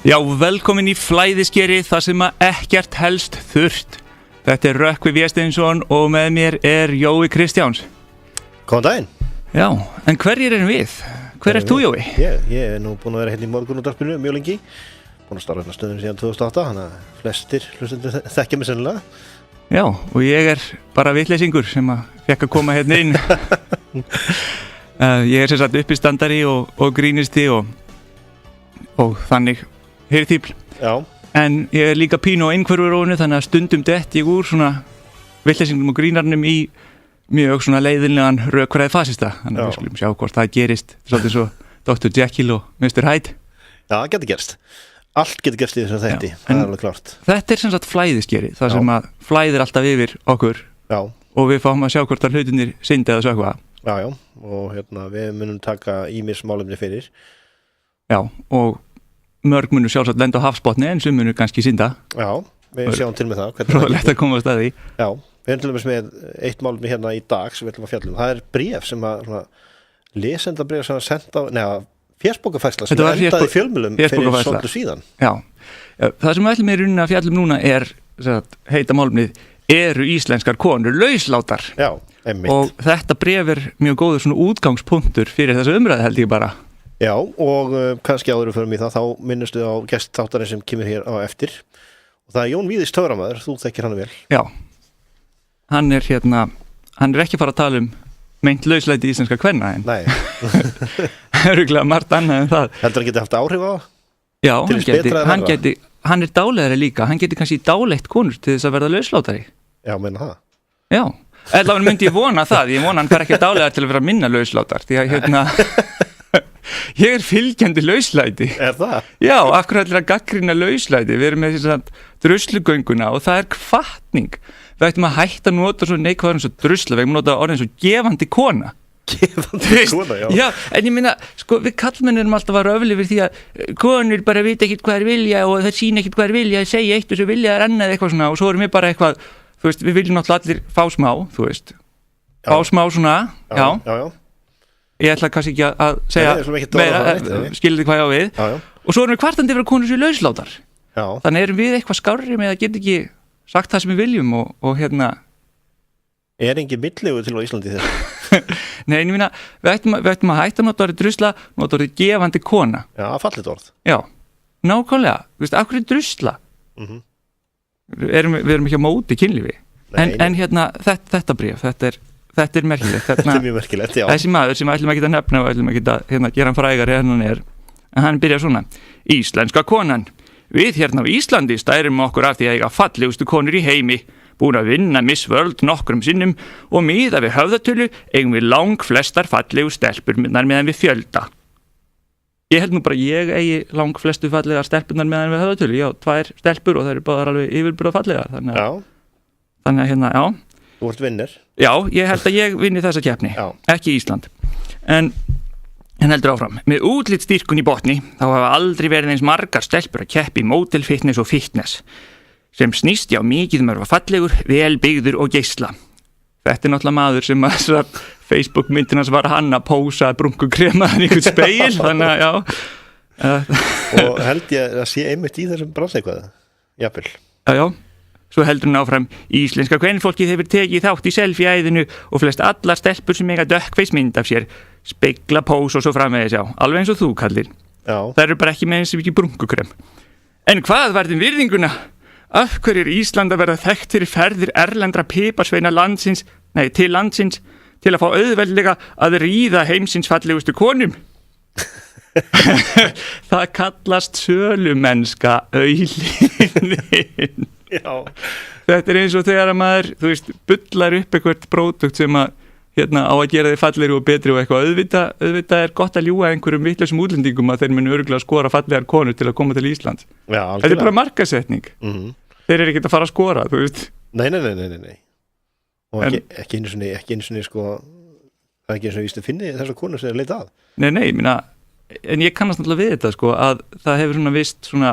Já, velkomin í flæðiskeri, það sem að ekkert helst þurft. Þetta Rökkvi Vésteinsson og með mér Jói Kristjáns. Góðan daginn. Já, en hverjir erum við? Hver ert þú, Jói? Ég í nú búin að vera hérna í morgunútvarpinu mjög lengi. Búin að starfa hérna stöðun síðan 2008, þannig að flestir hlustendur þekkja mig sennilega. Já, og ég bara vitleysingur sem að fekk að koma hérna inn. Ég sem sagt uppistandari og grínisti og þannig hirðfífl. Já. En ég líka pínu á einhverfurónu, þannig að stundum dett ég úr svona vitleysingnum og grínarnum í mjög svona leiðinlegan rökfræði fasista. Þannig að við skulum sjá hvort það gerist. Svolítið svo Dr. Jekyll og Mr. Hyde. Já, það getur gerst. Allt getur gerst í þessum þætti, það er alveg klart. Þetta sem sagt flæðiskeri, það sem að flæðir alltaf yfir okkur. Já. Og við fáum að sjá hvort að hlutinir syndi eða sökva. Já, og við munum taka ýmis málefni fyrir. Já, og mörg munum sjálfsagt lenda á hafsbotni en sem munum kannski synda. Já, við sjáum til með það. Róðilegt að koma á staði. Já, við erum til dæmis með eitt málefni hérna í dag sem við ætlum að fjalla um. Það er bréf sem að lesendabréf sem að senda á, fésbókafærsla sem endaði í fjölmiðlum fyrir svolítið síðan. Já, það sem við ætlum í rauninni að fjalla um núna heita málefnið eru íslenskar konur lauslátar. Já, einmitt. Og þetta bréf mjög góður svona útgangspunktur fyrir þessa umræðu held ég bara. Já, og kannski áður fyrir mig það, þá minnustu á gestþáttarinn sem kemur hér á eftir. Og það Jón Víðis Töframaður, þú þekkir hann vel. Já, hann er ekki fara að tala um meint lauslæti íslenska kvenna en. Nei. Örugglega margt annað en það. Heldur hann geti haft áhrif á það? Já, hann er dáleiðari líka, hann geti kannski dáleitt konur til þess að verða lauslátari. Já, meina það. Já, allavega myndi ég vona það, ég vona hann fær ekki dáleiðar til að vera minna lauslátar, því að ég fylgjandi lauslæti. Er það? Já, af hverju allir að gagnrýna lauslæti, við erum með druslugönguna og það hvatning. Við ættum að hætta að nota svo neikvæður eins og drusla, við ættum að nota orðin eins og gefandi kona. Gefandi kona, já. Já, en ég meina, við kallmenn erum alltaf að röfli við því að konur bara vita ekkert hvað vilja og það sýna ekkert hvað vilja, segja eitt og svo vilja það annað eitthvað svona og svo erum við bara eitthvað, þú veist, við viljum náttúrulega allir fá smá, þú veist, fá smá svona, já. Ég ætla kannski ekki að segja meira, skilði hvað ég á við. Já. Og svo erum við kvartandi fyrir konur sem lauslátar. Já. Þannig erum við eitthvað skárri með að geta ekki sagt það sem við viljum og Er engin millegu til á Íslandi þess? Nei, ég meina, við ættum að hætta nota orðið drusla, nota orðið gefandi kona. Já, fallit orð. Já, nákvæmlega. Þú veist, af hverju drusla? Við erum ekki á móti kynlífi. En þetta bréf, þetta merkilegt. Þetta er mjög merkilegt, já. Þessi maður sem við ætlum ekki að nefna og ætlum ekki að gera hann frægari en hann er. En hann byrjar svona. Íslenska konan. Við hérna á Íslandi stærum okkur af því að eiga fallegustu konur í heimi. Búin að vinna Miss World nokkrum sinnum og miðað við höfðatölu eigum við langflestar fallegu stelpurnar meðan við fjölda. Ég held nú bara ég eigi langflestu fallegar stelpurnar meðan við höfðatölu. Já, 2 stelpur og það eru báðar alveg yfirburða fallegar. Þannig að já. Þú ert vinnur. Já, ég held að ég vinni þessa keppni, ekki Ísland. En heldur áfram. Með útlitsstyrkun í botni þá hafa aldrei verið eins margar stelpur að keppi í model, fitness og fitness. Sem snýst já mikið að vera fallegur, vel byggður og geisla. Þetta náttúrulega maður sem að Facebook myndin hans var hann að pósa brúnkukremaðan í einhvern speil, þannig að já. Og held ég að sé einmitt í þessum branseikvaði, jafnvel. Já. Svo heldur hann áfram, íslenska kvenfólkið hefur tekið þátt í selfie-æðinu og flest allar stelpur sem eiga dökkfeis mynd af sér, spegla, pós og svo framvegis já, alveg eins og þú kallir. Já. Það eru bara ekki með eins og ekki brúnkukrem. En hvað varðum virðinguna? Af hverju er Ísland að verða þekkt fyrir ferðir erlendra piparsveina til landsins til að fá auðveldlega að ríða heimsins fallegustu konum? Það kallast sölumennska auðlinin. Já. Þetta eins og þegar að maður, þú veist, bullar upp eitthvað pródukt sem að á að gera þig fallegri og betri og eitthvað. Auðvitað er gott að ljúga einhverjum vitlausum útlendingum að þeir munu örugglega skora fallegar konur til að koma til Ísland. Já, algjörlega. Þetta er bara markasetning. Þeir eru ekkert að fara að skora, þú veist. Nei. Og ekki einu sinni sko, það er ekki einu sinni víst að finni þessar konur sem leita að. Nei, minna, en ég kannast náttúrulega við þetta sko, að það hefur svona vist svona,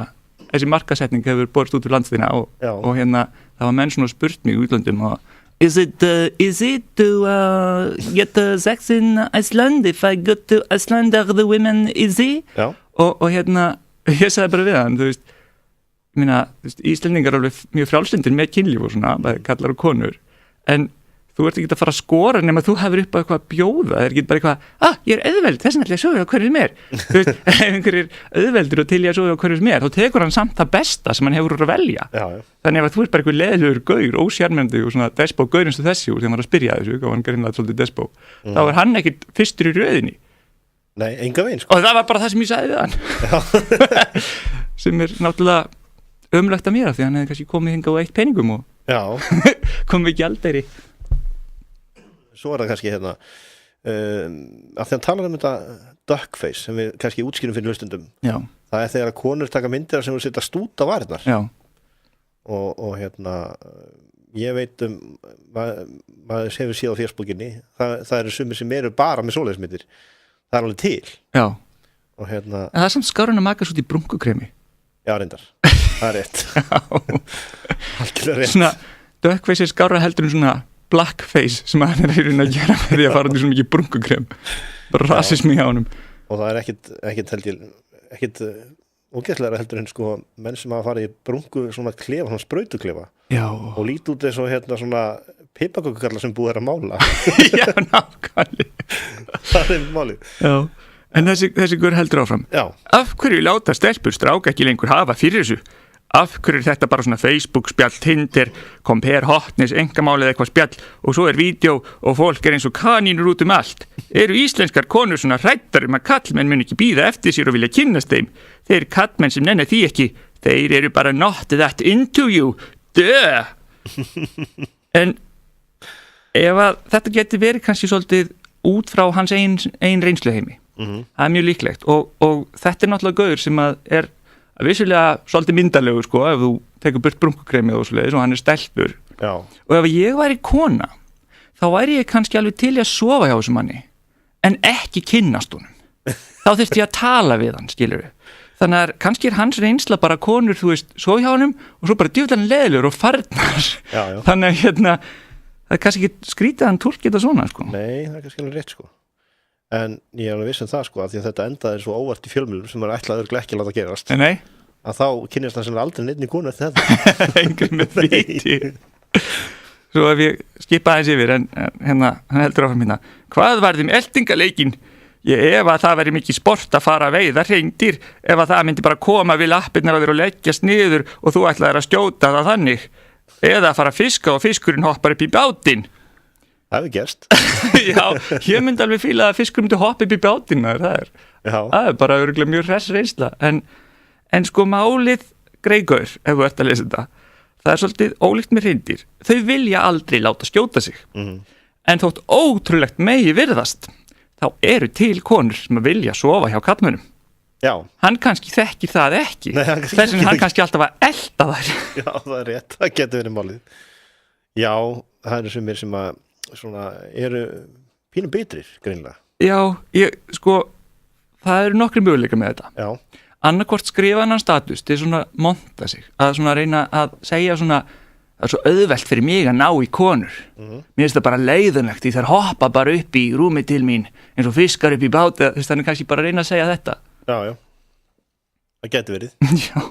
þessi markasetning hefur borist út úr landsþína og það var menn svona spurt mig í útlöndum og Is it to get the sex in Iceland? If I go to Iceland, are the women easy? Já. Og ég sagði bara við hann, þú veist, Íslendingar er alveg mjög frjálslyndir með kynlíf og svona, bæði kallar og konur, en þú ert ekki að fara að skora nema þú hefur upp á eitthvað að bjóða, það er ekki bara eitthvað, ég er auðveld, þess vegna ætla ég að sofa á hverju sem er. Þú veist, ef einhver er auðveldur og til ég að sofa á hverju sem er, þá tekur hann samt það besta sem hann hefur úr að velja. Já. Þannig ef þú ert bara eitthvað leðilegur gaur, ósjarmandi og svona despo-gaur eins og þessi úr því hann var að spyrja þessu, og hann greinlega svolítið despo, þá er hann ekkit fyrstur í röðinni. Nei, enga veginn, sko. Og það var bara það sem ég sagði við hann. Sem er náttúrulega ömurlegt af mér af því hann hefði kannski komið hingað og eytt peningum og komið ekki aldrei. Svo er það kannski hérna að því hann talar þetta duckface sem við kannski útskýrum fyrir hlustundum. Já. Það er þegar að konur taka myndir sem setja stút á varirnar. Já. Og hérna ég veit maður hefur séð á Facebookinni það eru sumir sem eru bara með svoleiðismyndir. Það er alveg til. Já. Og hérna en það er samt skárun að maka svo út í brúnkukremi. Já, reyndar. Það er rétt. Já. Algjörlega rétt. Svona duckface er skárra heldur en svona blackface sem hann er að gera með því að fara út í svo mikið brunkukrem, bara rasismi hjá honum. Og það er ekkit ógeðslegra heldur en sko menn sem hafa farið í brunku svona klefa, svona sprautuklefa. Já. Og lít út eins og hérna svona pipakökukarla sem búið að mála. Já, nákvæmlega. Það er málið. Já. En þessi guður heldur áfram. Já. Af hverju láta stelpur stráka ekki lengur hafa fyrir þessu? Af hverju er þetta bara svona Facebook spjall, Tinder, Compare Hotness, engamálið eitthvað spjall og svo er vídeo og fólk er eins og kanínur út allt. Eru íslenskar konur svona hræddar að kallmenn mun ekki bíða eftir sér og vilja kynnast þeim? Þeir kallmenn sem nenna því ekki, þeir eru bara not that into you. Duh! En ef að þetta geti verið kannski svolítið út frá hans ein reynsluheimi, það er mjög líklegt og þetta er náttúrulega gauður sem að er að vissulega svolítið myndalegu sko ef þú tekur burt brunkukremið og svoleiðis og hann er stelpur. Já. Og ef ég væri kona þá væri ég kannski alveg til að sofa hjá þessum manni en ekki kynnast honum. Þá þyrfti ég að tala við hann, skilurðu. Þannig að kannski er hans reynsla bara konur, þú veist, sofa hjá honum og svo bara djöflan leðilegur og farnar. Já. Þannig að hérna það er kannski ekki skrítið að hann túlki þetta svona sko. Nei, það er kannski alveg rétt sko. En ég er alveg viss það sko að því að þetta endaði svo óvart í fjölmiðlum sem er ætlað örugglega ekki að láta gerast. Nei. Að þá kynnist hann sem aldrei neinni konu eftir þetta. Engri með viti. Svo ef ég skipa aðeins yfir en hérna, hann heldur áfram hérna. Hvað var þeim eltingaleikinn? Ef að það væri mikið sport að fara að veiða hreindýr, ef að það myndi bara koma við lappirnar á þér og leggjast niður og þú ætlaðir að skjóta það þannig. Eða að fara að fiska og fiskurinn hoppar upp í bátinn. Það hefur gerst. Já, ég myndi alveg fíla að fiskur myndi hoppa upp í bátinn það er bara örugglega mjög hress reynsla en sko málið greigaur, ef þú ert að lesa þetta það er svolítið ólíkt með hreindýr þau vilja aldrei láta skjóta sig en þótt ótrúlegt megi virðast þá eru til konur sem vilja sofa hjá karlmönnum. Já. Hann kannski þekkir það ekki. Nei, þess vegna hann kannski alltaf að elta þær. Já, það er rétt, það getur verið málið. Já, það eru sumir sem að svona eru pínum bitrir greinilega. Já, sko það eru nokkri möguleika með þetta. Já. Annarkvort skrifa hann status til svona monta sig, að svona reyna að segja svona það er svo auðvelt fyrir mig að ná í konur. Mér finnst það bara leiðanlegt því þær hoppa bara upp í rúmið til mín eins og fiskar upp í báti, þess að hann kannski bara reyna að segja þetta. Já, já. Það getur verið. Já.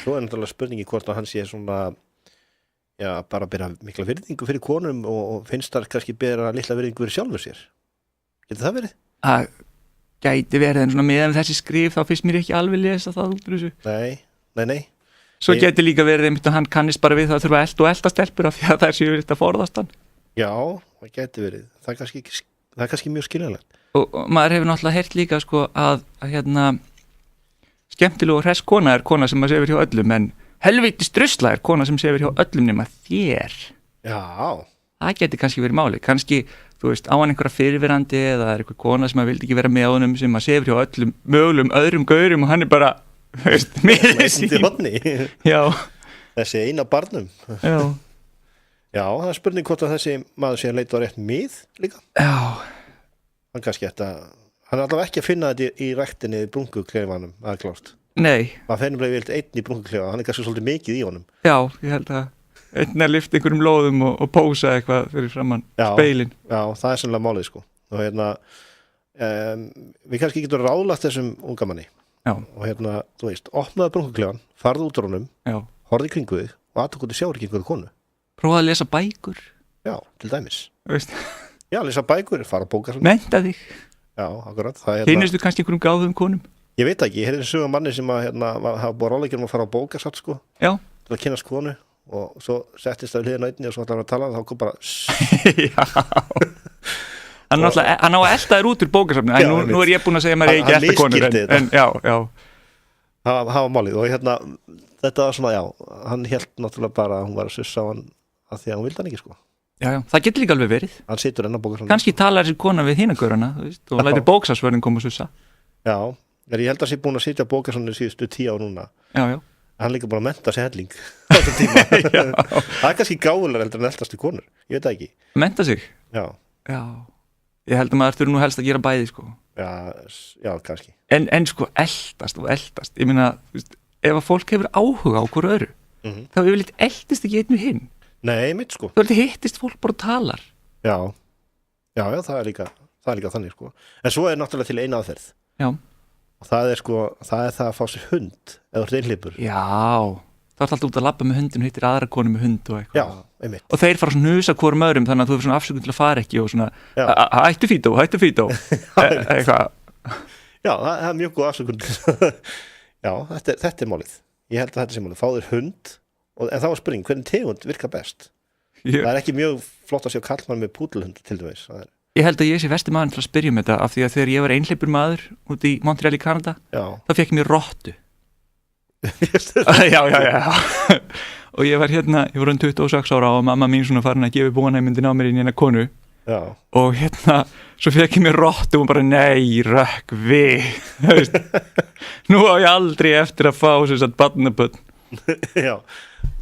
Svo er náttúrulega spurningi hvort að hann sé svona bara bera mikla virðingu fyrir konum og finnst það kannski bera litla virðingu fyrir sjálfur sér. Getur það verið? Það gæti verið en svona meðan þessi skrif þá finnst mér ekki alveg lesa það út úr þessu. Nei. Svo gæti líka verið einmitt að hann kannist bara við það að þurfa að elta og elta stelpur af því að það er sér að forðast hann. Já, það gæti verið. Það er kannski mjög skiljanlegt. Og maður hefur náttúrulega heyrt líka sko að hérna skemmtileg og hress kona er kona sem maður sefur hjá öllum en helvítis drusla er kona sem sefur hjá öllum nema þér. Já. Það geti kannski verið máli. Kannski, þú veist, á hann einhverja fyrirverandi eða er einhver kona sem maður vildi ekki vera með honum sem maður sefur hjá öllum mögulegum öðrum gaurum og hann er bara, þú veist, með þessi. Já. Þessi eina barnum. Já. Já, það er spurning hvort að þessi maður sé að leita á rétt mið líka. Já. Hann kannski hann er allavega ekki að finna þetta í ræktinni í brunkuklefanum, það er klárt. Nei. Það fennum bara vilt einn í brunkuklefa, hann er kannski svolítið mikið í honum. Já, ég held að einn er lyft einhverjum lóðum og pósa eitthvað fyrir framann speilin. Já, það er sannlega málið sko. Og hérna, við kannski getum ráðlagt þessum unga manni og þú veist, opnaði brúnkuklefann, farði út úr honum, horfði í kringu þig og aðtökuði sjáur ekki einhverju konu. Prófaði að lesa bækur. Já, til dæmis. Veist? Já, lesa bækur, fara á bókasafn. Mennta þig. Já, akkurat. Kynnist þú kannski einhverjum gáðum konum? Ég veit ekki, ég heyrði sögum manni sem að hafa búið ráðleikjum að fara á bókasafn, sko. Já. Til að kynnast konu og svo settist það við hliðina einni og svo ætlaði að tala, þá kom bara Hann á að elda þér út úr bókasafni. Nú er ég búin að segja maður ekki elda konur. En já. Það var málið og þetta var svona, hann hélt náttúrulega bara að hún var að sussa á hann af því að hún vildi hann ekki, sko. Já, það getur líka alveg verið. Hann situr enn á bókasafni. Kannski talar þessi kona við hinagöruna, þú veist, og lætur bókasafnsvörðin koma að sussa. Já, ég held að sé búin að sitja á bókasafni síðustu 10 ár núna. Já. Hann líka bara að mennta sig helling á þessum tíma. Það kannski gáðulega heldur en eldastu konur, ég veit það ekki. Mennta sig? Já. Ég held að maður þurfi nú helst að gera bæði, sko. Já, kannski. En sko, eldast. Ég meina, ef að fólk hefur áhuga á hverju öðru, þá yfirleitt eldist ekki einu hinn. Nei, mitt sko. Þú hittist fólk bara og talar. Já, það er líka þannig, sko. En svo er náttúrulega til eina aðferð. Já. Og það er það að fá sér hund eða þú ert einhleypur. Já, það er alltaf út að labba með hundin og hittir aðra konu með hund og eitthvað. Já, einmitt. Og þeir fara svona hnusa hvorum öðrum þannig að þú hefur svona afsökun til að fara ekki og svona hættu fító eitthvað. Já, það er mjög góð afsökun. Já, þetta er málið. Ég held að þetta sé málið. Fá þér hund en þá spurning, hvernig tegund virkar best? Það er ekki mjög flott að sjá karlmann með púdlhund til dæmis. Ég held að ég sé versti maður til að spyrja um þetta af því að þegar ég var einhleypur maður út í Montreal í Kanada, þá fékk ég mér rottu. Já. Og ég var ég var 26 ára og mamma mín svona farin að gefa búanæmyndin á mér inn í eina konu. Já. Og svo fékk ég mér rottu og bara nei, rökk við. Nú á ég aldrei eftir að fá sem sagt barnabörn. Já.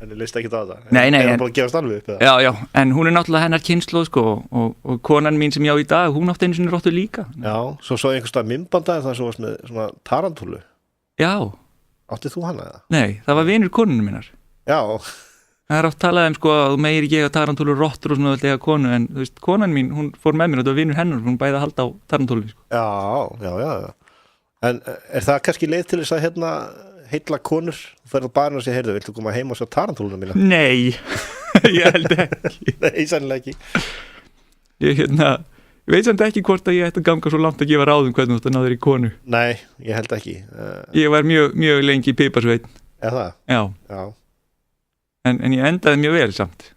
En ég leist ekki á það. Nei. Er hann búin að gefast alveg upp? Já, en hún er náttúrulega hennar kynslóð, sko, og konan mín sem ég á í dag, hún átti einu sinni rottu líka. Já, svo einhvers stað myndbandaði það svo varst með svona tarantúlu. Já. Áttið þú hana eða? Nei, það var vinur konunum minnar. Já. Það er oft talað sko, að þú meir ekki eiga tarantúlu rottur og svona vel eiga konu, en þú veist, konan mín, hún fór með mér og það var vinur hennar, hún bæði að halda á tarantúlu, sko. Já. En er það kannski leið til þess að heilla konur, þú ferð á barinn og segir, heyrðu, viltu koma heim og sjá tarantúluna mína? Nei, ég held ekki. Nei, sannlega ekki. Ég veit samt ekki hvort að ég ætti að ganga svo langt að gefa ráðum hvernig þú ætti að ná þér í konu. Nei, ég held ekki. Ég var mjög lengi í piparsveinn. Er það? Já. En ég endaði mjög vel samt.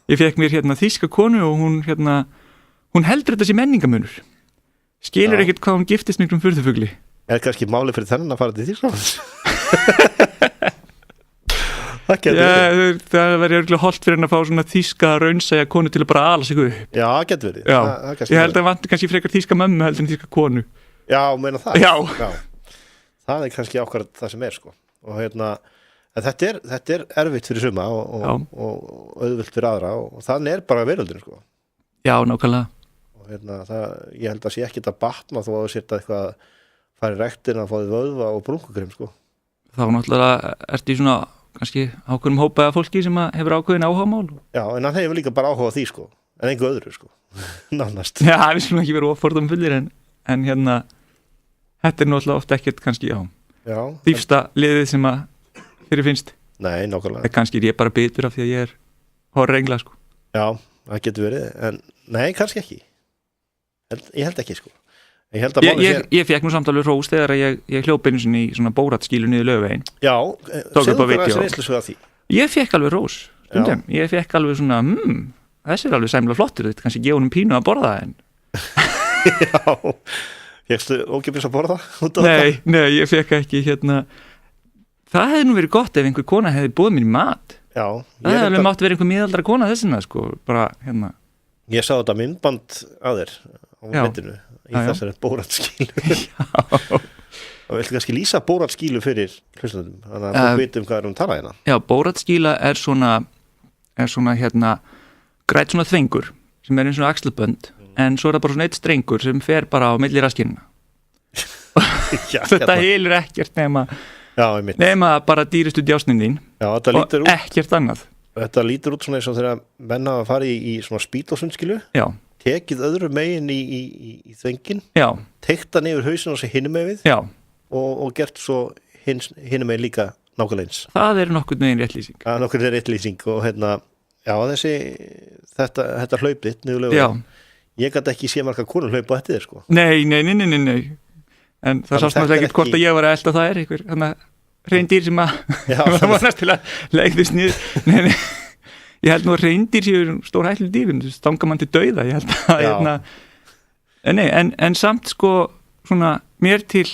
Ég fekk mér þýska konu og hún heldur þetta sé menningamunur. Skilur ekkert hvað hún giftist miklum furðufugli. Er kannski máli fyrir þennan að fara til Þýskalands? Það verður örgulega holdt fyrir henn að fá svona þýska raunsæja konu til að bara ala sig upp. Já, getur verið. Ég held að vanti kannski frekar þýska mömmu heldur en þýska konu. Já, meina það? Já. Það er kannski ákvært það sem er, sko. Og þetta er erfitt fyrir suma og auðvöld fyrir aðra og þannig er bara veröldin, sko. Já, nákvæmlega. Og ég held að sé ekki þetta batna þó að þú setja eitthvað fara í rektin að fá því vöðva og brúnkukrim, sko. Þá náttúrulega ertu í svona kannski ákveðnum hópaða fólki sem hefur ákveðin áhugamál. Já, en hann hefur líka bara áhuga á því, sko, en einhver öðru, sko. Nánast. Já, við skulum ekki vera ofordum fullir en þetta er náttúrulega oft ekkert kannski, dýfsta liðið sem að fyrir finnst. Nei, nákvæmlega. Kannski er ég bara bitur af því að ég er horrengla, sko. Já, það getur verið, en nei, kannski ekki. Ég held ekki, sko. Ég fekk nú samt alveg hrós þegar ég hljóp einu sinni í svona bóratskílu niður Laugaveginn. Já, segðu bara þessi reynslu að því. Ég fekk alveg hrós stundum. Ég fekk alveg svona þessi er alveg sæmlega flottur, þetta kannski gefa honum pínu að borða en Já, fékkstu ókeypis að borða? Nei, ég fekk ekki það hefði nú verið gott ef einhver kona hefði búið mér í mat. Já. Það hefði alveg mátt verið einhver miðaldra kona þessina, sko, bara Ég sá þetta myndband að þér á myndinu í þessari bóratskílu. Og viltu kannski lýsa bóratskílu fyrir hlustandum, þannig að þú veitum hvað talað hérna. Já, bóratskíla er svona grætt svona þvengur sem er eins og axlabönd, en svo er það bara svona eitt strengur sem fer bara á milli raskirna. Þetta heilur ekkert nema bara dýrustu djásnin þín og ekkert annað. Þetta lítur út svona eins og þegar menn hafa farið í svona spýtlósundskilu, tekið öðru megin í þvengin, teikta nefur hausinn og sér hinum megin við og gert svo hinum með líka nákvæmlega eins. Það nokkurn veginn rétt lýsing. Það nokkurn veginn rétt lýsing og þetta hlaupið niðurlega. Ég gæti ekki sé marga konur hlaupa eftir þér sko. Nei. En það sást maður ekkert hvort að ég var að elda það einhver hreindýr sem að það vonast til að legðist niður. Nei. Ég held nú að hreindýr séu stór hættuleg dýr, stanga mann til dauða. Ég held að en samt sko svona mér til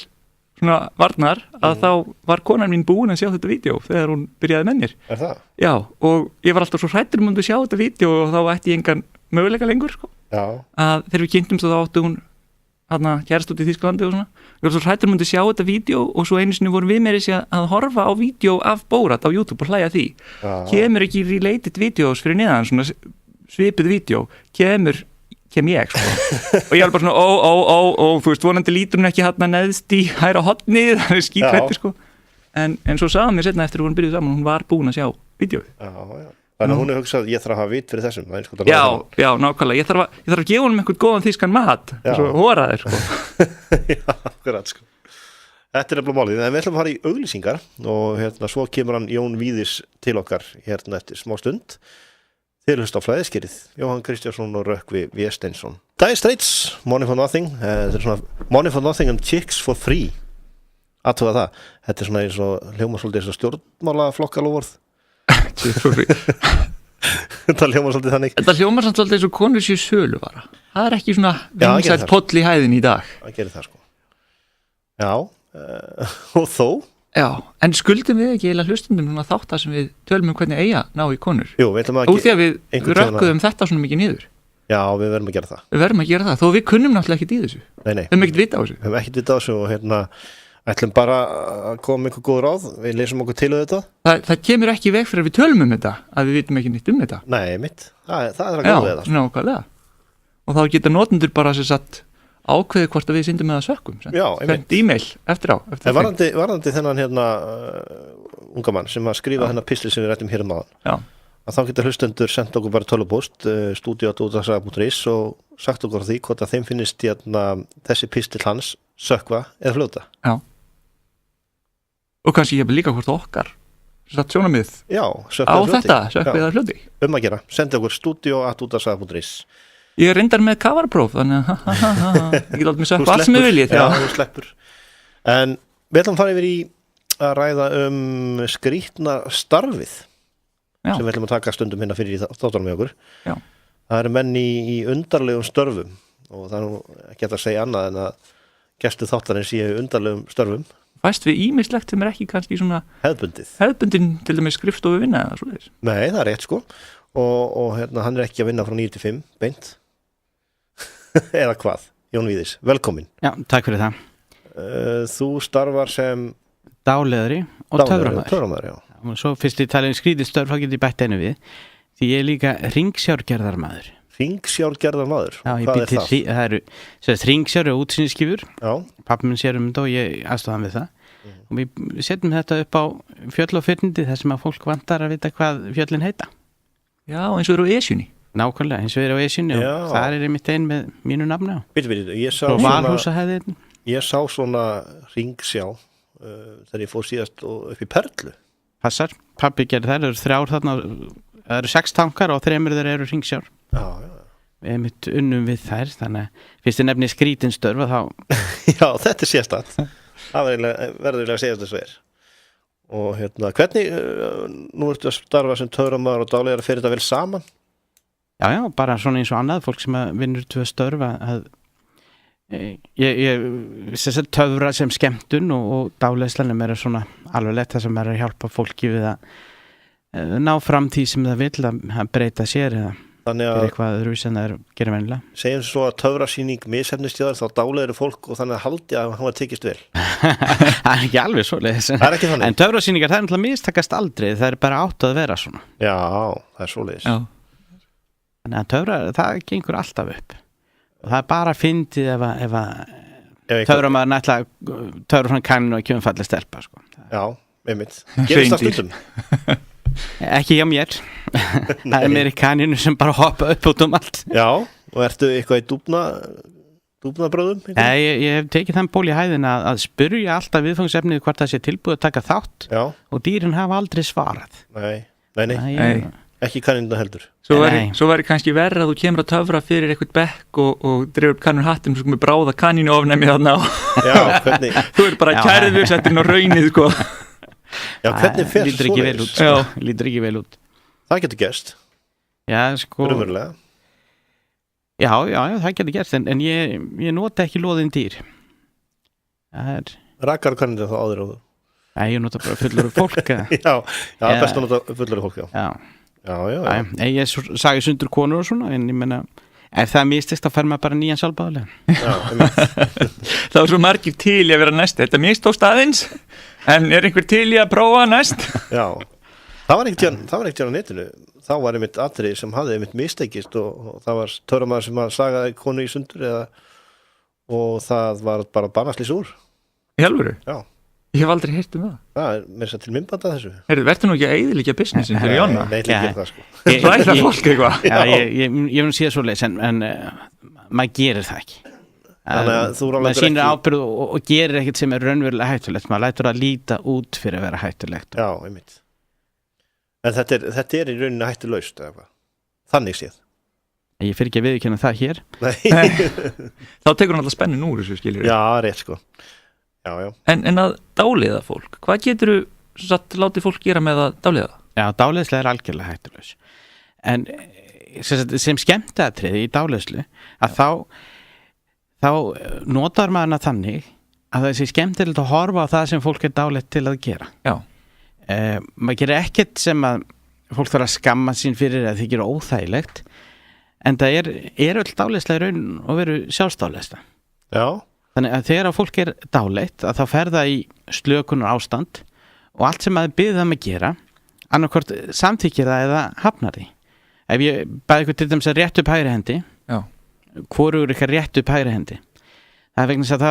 svona varnar að þá var konan mín búin að sjá þetta vídeo þegar hún byrjaði með mér. Það? Já, og ég var alltaf svo hræddur að sjá þetta vídeo og þá ætti ég engan möguleika lengur sko. Já. Að þegar við kynntumst þá áttu hún kærast út í Þýskalandi og svona. Ég var svo hræddur að sjá þetta vídeo og svo einu sinni vorum við með þessi að horfa á vídeo af Borat á YouTube og hlæja því. Já. Kemur ekki related videos fyrir neðan svona svipuð vídeo, kem ég sko. Og ég var bara svona þú veist, vonandi lítur hún ekki neðst í hægra hornið, það skítrættur sko. En svo sagði mér seinna eftir að hún byrjuð saman, hún var búin að sjá vídeoið. Já. Þannig að hún hugsað, ég þarf að hafa vit fyrir þessum. Já, nákvæmlega, ég þarf að gefa honum einhvern góðan þýskan mat, svo hóraðir sko. Já, akkurat sko. Þetta nefnilega málið, en við ætlum að fara í auglýsingar og svo kemur hann Jón Víðis til okkar eftir smá stund. Þeir hlusta á flæðiskerið, Jóhann Kristjánsson og Rökkvi Vésteinsson. Dire Straits, Money for Nothing, þetta svona Money for Nothing and Chicks for Free. Athuga það, þetta svona eins og hljóma svolítið eins og stjórnmálaflokkalóforð. Chicks for Free. Þetta hljóma svolítið þannig. Þetta hljóma svolítið eins og konur séu söluvara. Það ekki svona vinsæll poll í hæðin í dag. Það gerir það sko. Já, og þó. Já, en skuldum við ekki eiginlega hlustundum þátt það sem við tölum hvernig eiga ná í konur? Jú, við ætlum að úr því að við rökkuðum þetta svona mikið niður. Já, við verðum að gera það. Við verðum að gera það, þó við kunnum náttúrulega ekkert í þessu. Nei. Við höfum ekkert vita á þessu. Við höfum ekkert vita á þessu og ætlum bara að koma með einhver góð ráð, við lesum okkur til þetta. Það kemur ekki í veg fyrir að við tölum þetta, að við vitum ekki nýtt þetta. Nei, mitt. Það að góða við það. Já, nákvæmlega. Og þá geta notendur bara ákveði hvort að við syndum með það sökkum. Já, sent e-mail eftir á. Varðandi þennan unga mann sem að skrifa þennan pistli sem við rættum hér áðan. Já. Að þá geta hlustendur sendt okkur bara tölvupóst studio@útvarpssaga.is og sagt okkur því hvort að þeim finnist þessi pistil hans sökkva eða fljóta. Já. Og kannski ég líka hvort okkar satt sjónamið á þetta sökkva eða fljóti. Að gera, sendi okkur studio@útvarpssaga.is. Ég reyndar með kafarpróf, þannig að ég get alltaf með sökva allt sem ég viljið. Já, þú sleppur. En við ætlum að fara yfir í að ræða skrýtna starfið sem við ætlum að taka stundum hérna fyrir í þáttunum með okkur. Já. Það eru menn í undarlegum störfum og það nú ekki að segja annað en að gestur þáttarins í undarlegum störfum. Fæst við ýmislegt sem ekki kannski svona hefðbundin til dæmis skrifstofu vinna eða svoleiðis. Nei, það rétt sko og hann ekki að vinna frá 9 til 5 beint. Eða hvað? Jón Víðis, velkomin. Já, takk fyrir það. Þú starfar sem dáleiðari og töframaður. Já. Og svo fyrst í talin skrítið störf, þá get ég bætt einu við. Því ég líka hringsjárgerðarmaður. Hringsjárgerðarmaður? Já, ég býtt til það eru hringsjár og útsýnisskífur. Já. Pappi minn sér þetta og ég aðstofan við það. Og við setjum þetta upp á fjöll og fyrnindi þar sem að fólk vantar að vita hvað fjöllin heita. Já, eins og eru á Esjunni. Nákvæmlega, eins og eru á Esjunni og það einmitt einn með mínu nafni á. Ég sá svona hringsjá þegar ég fór síðast upp í Perlu. Passar, pappi gerði það eru 3 þarna, það eru 6 tankar og 3 þeir eru hringsjár. Já. Við einmitt unnum við þær, þannig að fyrst þið nefnir skrítinstörf þá... Já, þetta sést það verður að segja þessu og hvernig nú ertu að starfa sem töframaður og dáleiðari fyrir þetta vel saman? Já, bara svona eins og annað fólk sem vinnur 2 störf að ég töfra sem skemmtun og dáleiðslanum svona alveg lett það sem að hjálpa fólki við að ná fram því sem það vil að breyta sér eða gera eitthvað öðru sem það gera vennilega. Segjum svo að töfrasýning misefnistjóðar þá dáleiðir fólk og þannig að haldi að hann var tekist vel. Það ekki alveg svoleiðis. Það ekki þannig. En töfrasýningar, það náttúrulega mistakast aldrei, það bara átt að vera svona. Já, það svoleiðis. Já. Þannig að töfra, það gengur alltaf upp. Og það bara fyndið ef töframaður nætla töfra svona kanninu og kjöfumfalli stelpa, sko. Já, einmitt. Gerist það stundum? Ekki hjá mér. Það mér í kanninu sem bara hoppa upp út allt. Já, og ertu eitthvað í dúfna dúfnabröðum? Nei, ég hef tekið þann ból í hæðina að spyrja alltaf viðfangsefnið hvort það sé tilbúið að taka þátt og dýrin hafa aldrei svarað. Nei. Ekki kanninna heldur. Svo væri kannski verra að þú kemur að töfra fyrir eitthvað bekk og dreifur upp kannun hattum sem er bráða kanninu ofnæmi þarna á. Já, hvernig? Þú er bara kærður settin á raunið, sko. Já, hvernig fer svo? Lítur ekki vel út. Það getur gerst. Já, sko. Raunverulega. Já, það getur gerst, en ég nota ekki loðin dýr. Rakar kanninu þá áður á þú? Nei, ég nota bara fullur fólk. Já, best að nota fullur fólk, já. Ég sagi sundur konur og svona, en ég menna, ef það mistist þá fær maður bara nýjan sjálfbáðulega. Það var svo margir til í að vera næst. Þetta mistókst aðeins, en er einhver til í að prófa næst? Já, það var ekkert á netinu. Þá var einmitt atriði sem hafði einmitt mistekist og það var töramaður sem að sagaði konu í sundur og það var bara barnaslýs úr. Í alvöru? Já. Ég hef aldrei heyrt um það. Það er með þess að til myndbanda þessu. Verður nú ekki að eyðileggja businessin fyrir Jonna? Nei, ekki það sko. Ræða fólk eitthvað. Já, ég mun síða svo leys, en maður gerir það ekki. Maður sýnir ábyrgð og gerir ekkert sem er raunverulega hættulegt. Maður lætur að líta út fyrir að vera hættulegt. Já, einmitt. En þetta er í rauninni hættulaust eða hvað? Þannig séð. Ég fyrir ekki að viðurkenna það hér. Nei. Þá tekur hann alltaf spennin úr þessu, skiljur. Já, rétt sko. Já. En að dáleiða fólk, hvað geturðu látið fólk gera með að dáleiða það? Já, dáleiðsla er algjörlega hættulaus. En sem skemmtiatriði í dáleiðslu að þá notar maður hana þannig að það sé skemmtilegt að horfa á það sem fólk er dáleitt til að gera. Já. Maður gerir ekkert sem að fólk þarf að skamma sín fyrir að þykir óþægilegt, en það er öll dáleiðsla í raun og veru sjálfsdáleiðsla. Já. Þannig að þegar fólk er dáleitt að þá fer það í slökunar ástand og allt sem maður biður það með gera annarkvort samþykir það eða hafnar því. Ef ég bæði ykkur til dæmis að rétt upp hægri hendi, hvorugur ykkar rétt upp hægri hendi, það er vegna þess að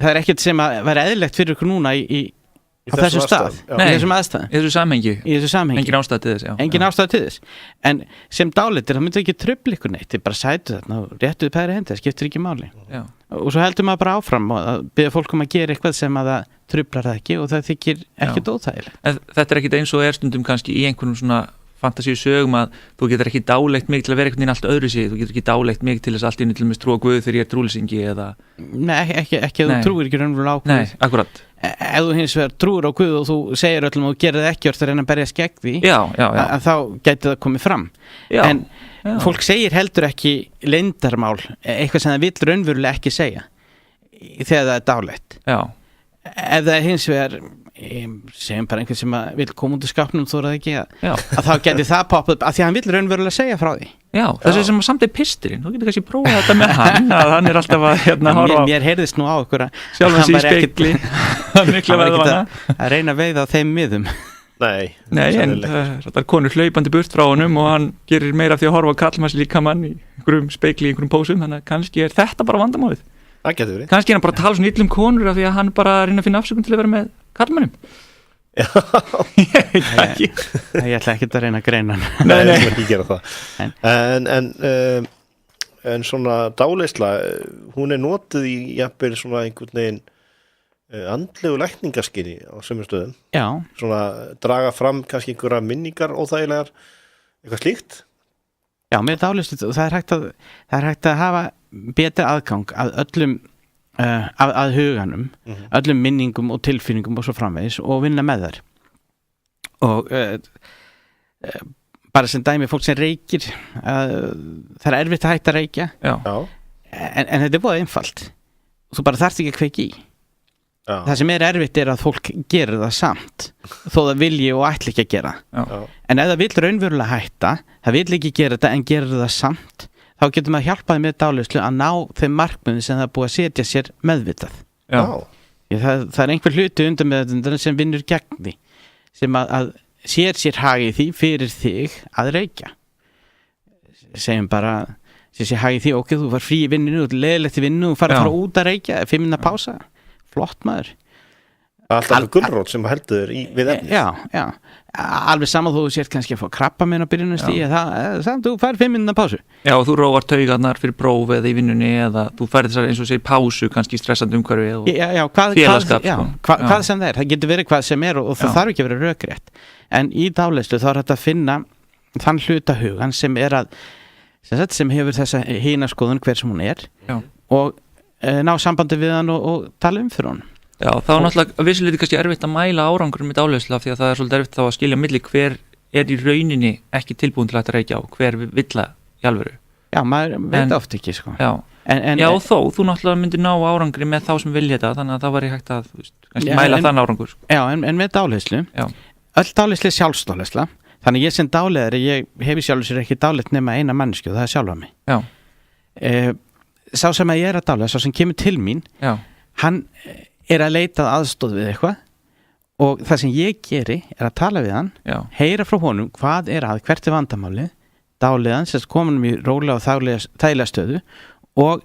það er ekkert sem að vera eðlilegt fyrir ykkur núna á þessum stað, í þessum aðstæð, í þessu samhengi engin ástæð til þess, engin ástæð til þess, en sem dáleitir það myndi ekki trufla ykkur neitt, þið bara sætu þarna og réttu upp hægri hendi, það skiptir ekki máli. Já. Og svo heldur maður bara áfram og að biðja fólk að gera eitthvað sem að það truflar það ekki og það þykir ekkert óþægilegt. Þetta er ekkit eins og er stundum kannski í einhvern svona fantasíu sögum að þú getur ekki dáleitt mig til að vera einhvern veginn allt öðru sig, þú getur ekki dáleitt mig til þess allt inn til að trúa Guð þegar ég er trúleysingi eða... Nei, ekki að þú trúir ekki raunverulega á Guð. Nei, akkurat. Ef þú hins vegar trúir á Guð og þú segir öllum og gerir það ekki að reyna að berjast gegn því, að þá gæti það komið fram. En fólk segir heldur ekki leyndarmál, eitthvað sem það vill raunverulega ekki segja þegar það er dáleitt. Já. Ef það er hins vegar segjum bara einhvern sem vil koma út úr skápnum þú er það ekki að þá geti það poppað upp af því að hann vil raunverulega segja frá því. Já, þessi sem samt er pistirinn, þú getur kannski prófað þetta með hann að hann er alltaf að horfa á mér heyrðist nú á okkur að sjálfan sig í spegli hann að reyna að veiða á þeim miðum. Nei, en það er konur hlaupandi burt frá honum og hann gerir meira af því að horfa á kallmanns líkamann í einhverjum spegli, í einhverjum pósum, þannig að kannski er þetta bara vandamálið. Það getur verið. Kannski er hann bara að tala svona illum konur af því að hann bara reyna að finna afsökun til að vera með kallmannum. Já. Ég veit ekki. Ég ætla ekki að reyna að greina hann. Nei, ég ætla ekki að gera það. En svona dáleiðsla, hún er notuð í jafnvel svona einhvern veginn andlegu lækningaskyni á sömum stöðum. Já. Svona draga fram kannski einhverja minningar óþægilegar, eitthvað slíkt. Já, með dáleiðslu, það er hægt að hafa betri aðgang að öllum að huganum, öllum minningum og tilfinningum og svo framvegis og vinna með þær og bara sem dæmi fólk sem reykir það er erfitt að hætta að reykja en þetta er búið einfalt þú bara þarft ekki að kveiki í það sem er erfitt er að fólk gerir það samt þó það vilji og ætli ekki að gera en ef það vill raunverulega hætta það vill ekki gera þetta en gerir það samt þá getur maður hjálpaði með dáleiðslu að ná þeim markmiðum sem það er búið að setja sér meðvitað. Já. Það er einhver hluti undan með sem vinnur gegn því sem að sér hagi því fyrir þig að reykja. Segjum bara sér hagi því, ok, þú var frí í vinninu og leðilegt í vinninu og fara út að reykja, 5 minna pása, flott maður. alltaf gulrót sem heldur við efnið. Já, alveg saman þú sért kannski að fá krabbamein á byrjunarstigi, þú fær 5 mínútna pásu. Já, og þú róar taugarnar fyrir próf eða í vinnunni eða þú fær þessar eins og segir pásu, kannski stressandi umhverfi og félagskap. Hvað sem það getur verið hvað sem og það þarf ekki að vera rökrétt. En í dáleiðslu þá þetta að finna þann hluta hugan sem sem hefur þessa hinaskoðun hver sem hún og ná sambandi við hann og tala fyrir honum. Já, þá náttúrulega vissulega kannski erfitt að mæla árangurinn með dáleiðslu því að það svolítið erfitt þá að skilja milli hver í rauninni ekki tilbúin til að reykja á, hver vill það í alvöru. Já, maður veit oft ekki, sko. Já, þó, þú náttúrulega myndir ná árangri með þá sem vilja þetta, þannig að það var hægt að kannski mæla þann árangur. Sko. Já, en með dáleiðslu, öll dáleiðslu sjálfsdáleiðsla, þannig ég sem dáleiðari, ég hefi sjálfur sér ekki dáleitt nema eina mannsku, það sjálfa mig. Já. Sá sem að ég að dáleiða, sá sem kemur til mín, hann að leita aðstóð við eitthvað og það sem ég geri að tala við hann, heyra frá honum hvað hvert vandamálið, dáleiðan sem kominum í rólega og þægilega stöðu og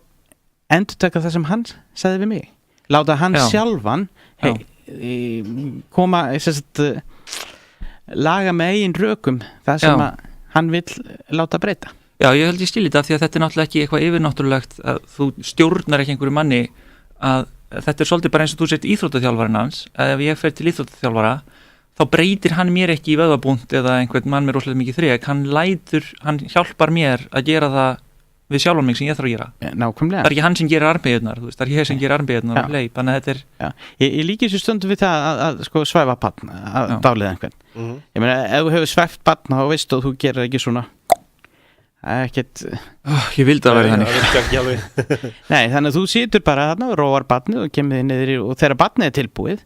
endurtaka það sem hann sagði við mig. Láta hann sjálfan koma laga með eigin rökum það sem hann vill láta breyta. Já, ég held ég skilji þetta því að þetta náttúrulega ekki eitthvað yfirnáttúrulegt að þú stjórnar ekki einhverju manni að þetta svolítið bara eins og þú sért íþróttaþjálfarinn hans ef ég fer til íþróttaþjálfara þá breytir hann mér ekki í vöðvabúnt eða einhvern mann með rosalega mikið þrek hann hjálpar mér að gera það við sjálfan mig sem ég þarf að gera. Nákvæmlega. Það ekki hann sem gerir armbeiðurnar, það ég sem gerir armbeiðurnar og leip, þannig að þetta Ég líki þessu stundum við það að sko svæfa barn, að dáleiða einhvern. Ég meina, ef þú hefur svæft barn þá veistu að þú gerir ekki svona ekkert ég vildi að vera þannig. Nei, þannig að þú situr bara þarna og róar barnið og kemur þið niður og þegar barnið tilbúið,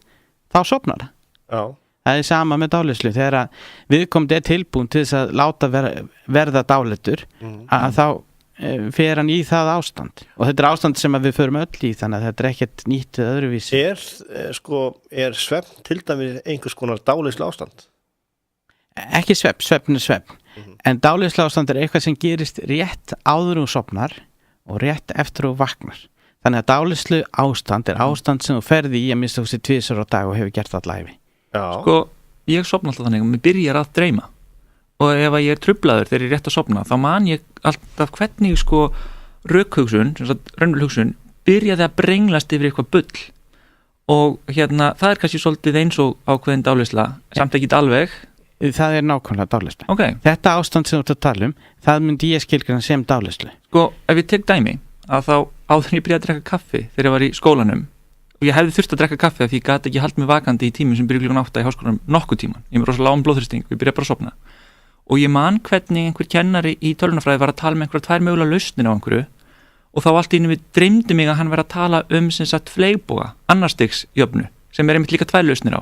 þá sofnar það. Það sama með dáleiðslu, þegar viðkomandi tilbúin til þess að láta verða dáleiddur, að þá fer hann í það ástand og þetta ástand sem við förum öll í þannig að þetta ekkert nýtt eða öðruvísi. Er svefn til dæmis einhvers konar dáleiðslu ástand? Ekki svefn en dáleiðslu ástand eitthvað sem gerist rétt áður og sofnar og rétt eftir og vaknar. Þannig að dáleiðslu ástand ástand sem þú ferði í að minnsta kosti 2 á dag og hefur gert alla ævi. Sko, ég sofna alltaf þannig og mér byrjar að dreyma og ef ég truflaður þegar ég rétt að sofna þá man ég alltaf hvernig sko rökhugsun, raunhugsun byrjaði að brenglast yfir eitthvað bull og það kannski svolítið eins og ákveðin dáleiðsla samt ekki alveg. Það nákvæmlega dáleiðsla. Þetta ástand sem þú ert að tala það myndi ég skilgreina sem dáleiðslu. Sko, ef ég tek dæmi að þá áður en ég byrjaði að drekka kaffi þegar ég var í skólanum og ég hefði þurft að drekka kaffi því ég gat ekki haldið mig vakandi í tímum sem byrjuði 8 í háskólanum nokkuð tíman. Ég með rosa lágan blóðþrýsting, ég byrjaði bara að sofna. Og ég man hvernig einhver kennari í tölvunarfræði var að tala með einhverja 2 mögulega lausnir á einhverju og þá allt í einu við dreymdi mig að hann var að tala sem sagt fleygboga, annarstigsjöfnu sem einmitt líka 2 lausnir á.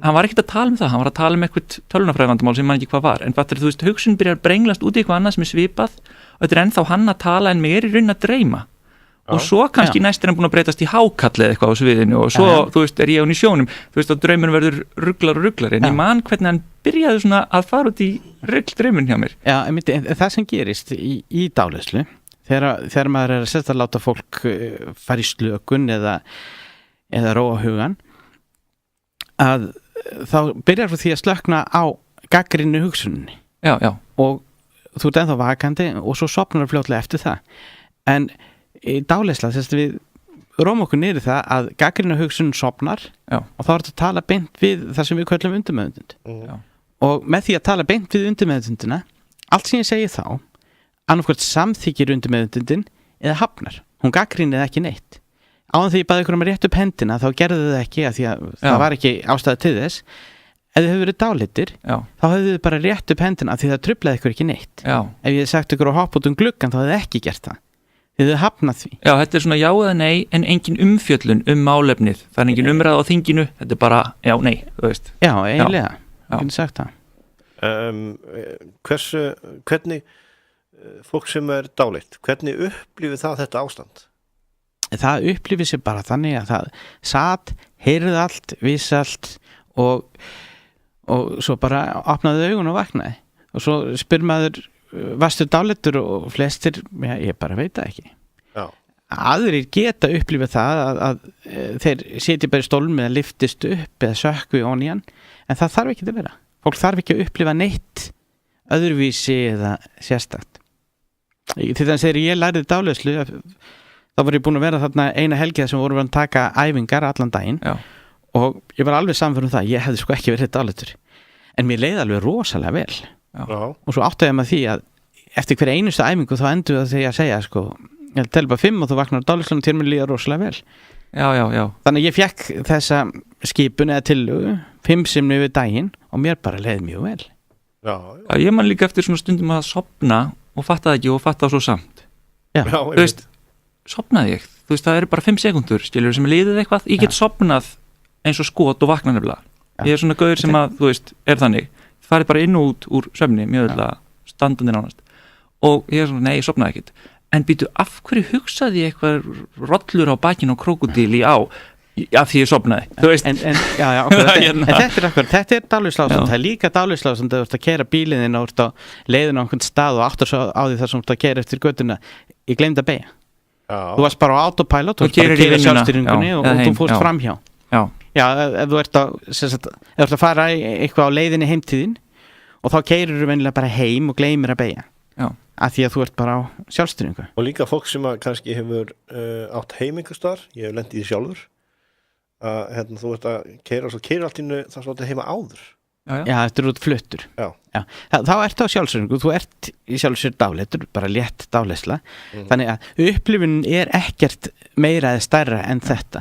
Hann var ekkert að tala það, hann var að tala eitthvað tölvunarfræðivandamál sem man ekki hvað var en fattur þú veist, hugsun byrjar að brenglast út í eitthvað annað sem svipað og þetta ennþá hann að tala en mig í raun að dreyma og svo kannski næst hann búin að breytast í hákall eða eitthvað á sviðinu og svo þú veist, ég hún í sjónum þú veist, og draumur verður rugglar en ég man hvernig hann byrjaði svona að fara út í ruggldraumun hjá mér. Já, það sem gerist í dáleiðslu þegar maður að setja að láta fólk fara í slökun eða róa hugan að þá byrjar þú því að slökna á gagnrýnu hugsuninni og þú ert ennþá vakandi og svo sofnar fljótlega eftir það en í dáleiðsla þess að við róum okkur niður það að gagnrýnu hugsunin sofnar og þá er þetta að tala beint við það sem við köllum undirmeðvitund og með því að tala beint við undirmeðvitundina allt sem ég segi þá annarkvæmt samþykir undirmeðvitundin eða hafnar, hún gagnrýnir ekki neitt áðan því ég baði ykkur að rétta upp hendina þá gerðu þau ekki að því að það var ekki ástæða til þess ef þið hefur verið dáleiddir þá hefðu þið bara rétt upp hendina því það truflaði ykkur ekki neitt ef ég sagt ykkur að hoppa út gluggan þá hefðu ekki gert það þið hefðu hafnað því. Já, þetta svona já eða nei en engin umfjöllun málefnið það er engin umræða á þinginu, þetta er bara já, nei, þú veist. Já, eiginlega, ég hef sagt það. Hvernig fólk sem er dáleitt, hvernig upplifir það þetta ástand? Það upplifir sér bara þannig að það satt, heyrði allt, vissi allt og svo bara opnaði augun og vaknaði og svo spyr maður varstu dáleiddur og flestir, ég bara veit það ekki aðrir geta upplifað það að þeir sitja bara í stólnum eða liftist upp eða sökku í onni hann, en það þarf ekki að vera. Fólk þarf ekki að upplifa neitt öðruvísi eða sérstakt. Til þess að þegar ég lærði dáleiðslu, þá var ég búin að vera þarna eina helgi sem vorum að taka æfingar allan daginn. Já. Og ég var alveg samfærum það, ég hefði sko ekki verið dáleitur, en mér leiði alveg rosalega vel. Já. Og svo áttaði ég með því að eftir hver einustu æfingu þá endur það þegar ég að segja sko, ég tel bara 5 og þú vaknar á dáleiðslunum til mér líða rosalega vel. Já. Þannig að ég fekk þessa skipun eða tillögu 5 sinnum yfir daginn og mér bara leiði mjög vel. Já. Ég man líka eftir svona stundum að sofna og fattaði ekki og fattaði svo samt. Já. Þú veist, sofnaði ég. Þú veist, það eru bara 5 sekúndur, skilur, sem liðið eitthvað. Ég get sofnað eins og skot og vakna nefnilega. Ég svona gauður sem að, þú veist, þannig. Það farið bara inn og út úr svefni, mjög öðvitað standandi nánast. Og ég svona, nei, ég sofnaði ekkert. En býtu, af hverju hugsaði ég eitthvað rollur á bakinu og krókódíl af því ég sofnaði, þú veist. En þetta er dáleiðslástand, það er líka dáleiðslástand að þú ert að keyra bílinn þinn og ert á leiðinu á einhvern stað og áttur svo á því þar sem þú ert að keyra eftir götuna, ég gleymdi að beygja. Þú varst bara á autopilot, þú varst bara að keyra sjálfstýringunni og þú fórst framhjá. Já, ef þú ert að fara eitthvað á leiðinni heimtíðin og þá keyrir þú venjulega bara heim og gleymir að beygja. Af því að þú ert bara á sjálfstýringu. Og líka fólk sem að kannski hefur átt heimingastar, ég hef lent í því sjálfur, að þú ert að keyra og svo keyrir allt innu það svo heima áður. Já, þetta er út fluttur. Já. Þá ertu á sjálfstýringu, þú ert í sjálfstýringu dáleitur, bara létt dáleiðsla. Þannig að upplifunin er ekkert meira eða stærra en þetta.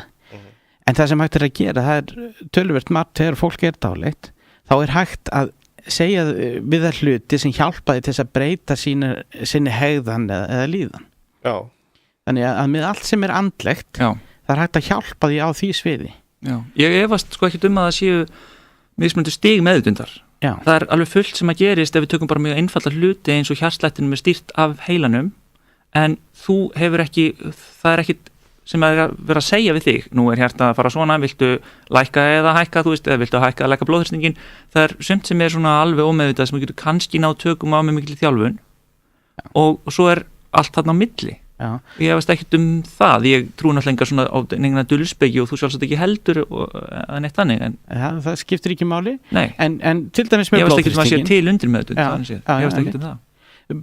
En það sem hægt er að gera, það er töluvert margt þegar fólk er dáleitt, þá er hægt að segja við það hluti sem hjálpaði til þess að breyta sinni hegðan eða líðan. Já. Þannig að með allt sem er andlegt, það er hægt að hjálpa því á því sviði. Já. Ég efast sko ekkert að það séu mismunandi stig meðvitundar. Já. Það er alveg fullt sem að gerist ef við tökum bara mjög einfalda hluti eins og hjartslættinum er stýrt af heilanum, en þú hefur ekki, það er ekkit sem að vera að segja við þig, nú er hjarta að fara svona, viltu lækka eða hækka, þú veist, eða viltu hækka eða lækka blóðþrýstingin, það er sumt sem er svona alveg ómeðvitað sem þú getur kannski náð tökum á með mikil þjálfun og svo er allt þarna á milli. Já. Ég veist ekkert það, ég trú náttúrulega svona á nefna dulspeki og þú sjálfsagt ekki heldur að neitt þannig. Það skiptir ekki máli, en til dæmis ég með blóðþrýstingin. Ég veist ekkert að sé til undir með þetta, ég veist ekkert það.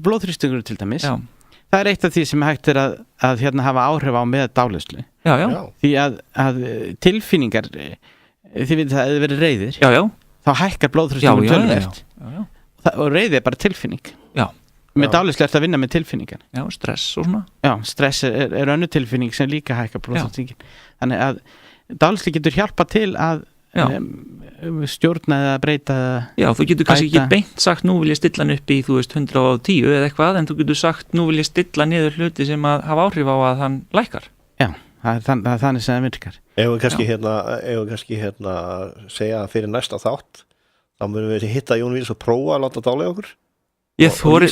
Blóðþrýstingur til dæmis. Já. Það er eitt af því sem hægt er að hafa áhrif á með dáleiðslu. Já. Því að tilfinningar, þið veitir það, ef þið verið reiðir, þá hækkar blóðþrýstingur töluvert. Og reiði er bara tilfinning. Já. Með dáleiðslu er það að vinna með tilfinningar. Já, stress og svona. Já, stress er önnur tilfinning sem líka hækkar blóðþrýstingin. Þannig að dáleiðslu getur hjálpa til að stjórna eða breyta. Já, þú getur kannski ekki beint sagt nú vil ég stilla hann upp í, þú veist, 110 eða eitthvað, en þú getur sagt nú vil ég stilla niður hluti sem að hafa áhrif á að hann lækkar. Já, það er þannig sem það virkar. Ef við kannski segja fyrir næsta þátt, þá munum við hitta Jón Víðs og prófa að láta dáleiða okkur. Ég þori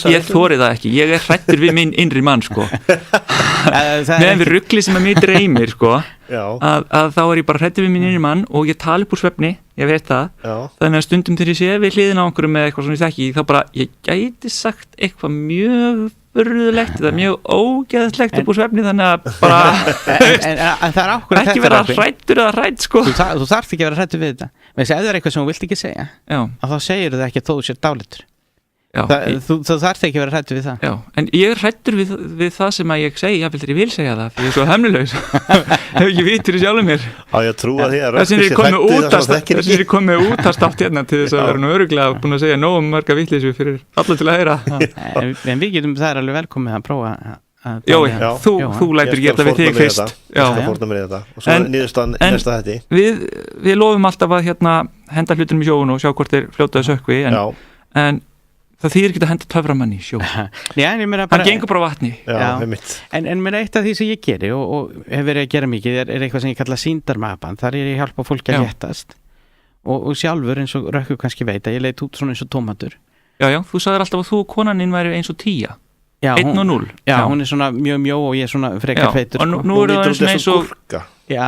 það ekki, ég er hrættur við minn innri mann sko. Meðan við ruggli sem að mér dreymir sko, að þá er ég bara hrættur við minn innri mann og ég tala upp úr svefni, ég veit það. Þannig að stundum þegar ég sé við hliðina á einhverjum með eitthvað svona ég þekki, þá bara ég gæti sagt eitthvað mjög furðulegt eða mjög ógeðslegt upp úr svefni, þannig að bara ekki vera hrættur eða hrætt sko. Þú þarft ekki að vera hrættur við þetta, menn ef það er eitthvað sem þú vilt ekki segja, að þá segir það ekki að þú sér dáleitur. Þú þarft ekki að vera hrættur við það. Já, en ég er hrættur við það sem að ég segi, jáfnvel þegar ég vil segja það, því ég er svo hemnilaus hef ekki vitur í sjálfum mér. Já, ég trúa því að þess að ég komið útast átt hérna til þess að vera nú örugglega búin að segja nógum marga vitleysu fyrir alla til að heyra. En við getum, það er alveg velkomið að prófa Já, þú lætur geta við þig fyrst. Og svo niðurstaðan næsta þetta. Við lofum alltaf að henda hlutunum í sjóun og sjá hvort þeir fljótaðu sökkvi, en það þýðir ekki að henda töframann í sjó. Hann gengur bara vatni. En mér eitt af því sem ég geri og hef verið að gera mikið er eitthvað sem ég kalla sýndarmapan. Þar er ég að hjálpa fólki að léttast og sjálfur eins og Rökkur kannski veit að ég leit út svona eins og tómatur. Já, þú sagðir alltaf að þú og konaninn væri eins og tía. 1 og 0. Já, hún er svona mjög mjó og ég er svona frekar feitur. Og nú er það eins og gúrka. Já.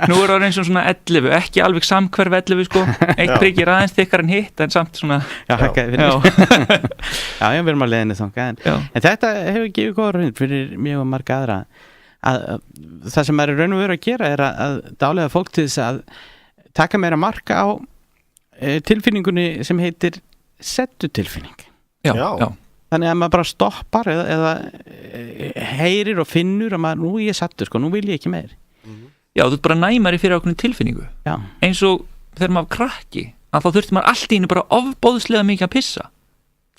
Nú er það eins og svona 11, ekki alveg samhverf 11 sko. Eitt prikið aðeins þykkar en hitt, en samt svona. Já, við erum að leiðinni þangað. En þetta hefur gefið góða raun fyrir mjög marga aðra. Það sem er raun og veru að gera er að dáleiða fólk til þess að taka meira marka á tilfinningunni sem heitir settutilfinning. Já. Þannig að maður bara stoppar eða heyrir og finnur að maður, nú er ég sattur sko, nú vil ég ekki meir. Já, þú ert bara næmari fyrir ákveðin tilfinningu. Já. Eins og þegar maður krakki, að þá þurfti maður allt í einu bara ofbóðslega mikið að pissa.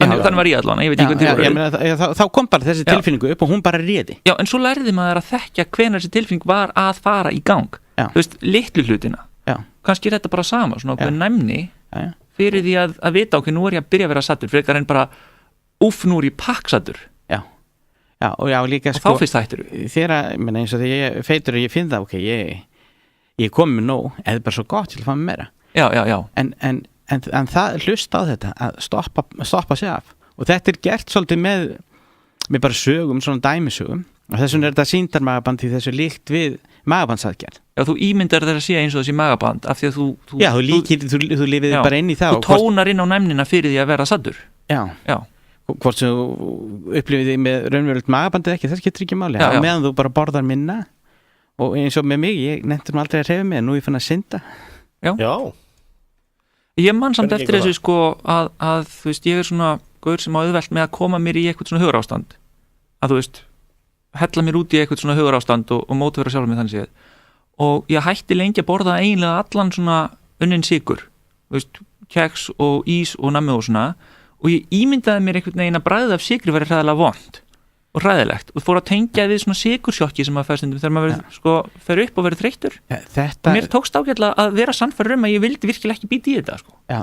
Þannig var ég allan, ég veit ekki hvað til. Þá kom bara þessi tilfinningu upp og hún bara réði. Já, en svo lærði maður að þekka hvenær þessi tilfinning var að fara í gang. Þú veist, litlu hlutina. Já. Kannski er þetta bara sama, svona ákveðin næmni fyrir því að vita okkur, nú er ég að byrja að vera sattur, frekar en bara nú er ég pakksattur. Já, og líka og þá fyrst hættur þegar, eins og þegar ég feitur og ég finn það, ég kom með nóg, eða bara svo gott til að fá mig meira. Já. En það hlusta á þetta að stoppa sig af, og þetta er gert svolítið með bara sögum, svona dæmisögum, og þess vegna er þetta sýndarmagaband því þessu líkt við magabandsaðgerð. Já, þú ímyndar þér að sé eins og þessi magaband af því að þú lifið bara inn í það. Þú tónar inn á næmnina fyrir því að vera saddur. Já. Hvort sem þú upplifið því með raunverulegt magabandið ekki, það skiptir ekki máli. Meðan þú bara borðar minna, og eins og með mig, ég nefndur mig aldrei að hreyfa mig, nú ég fann að synda. Já. Ég man samt eftir þessu sko að þú veist, ég er svona gaur sem á auðvelt með að koma mér í eitthvað svona hugarástand. Að þú veist, hella mér út í eitthvað svona hugarástand og mótivera sjálf mig þannig séð. Og ég hætti lengi að borða eiginlega allan svona unnin sykur, þú veist, keks og ís og nammi og svona, og ég ímyndaði mér einhvern veginn að bragðið af sykri væri hræðilega vont og hræðilegt og fór að tengja við svona sykursjokki sem að fer stundum þegar maður sko fer upp og verður þreyttur. Mér tókst ágætlega að vera sannfærður að ég vildi virkilega ekki býta í þetta sko. Já,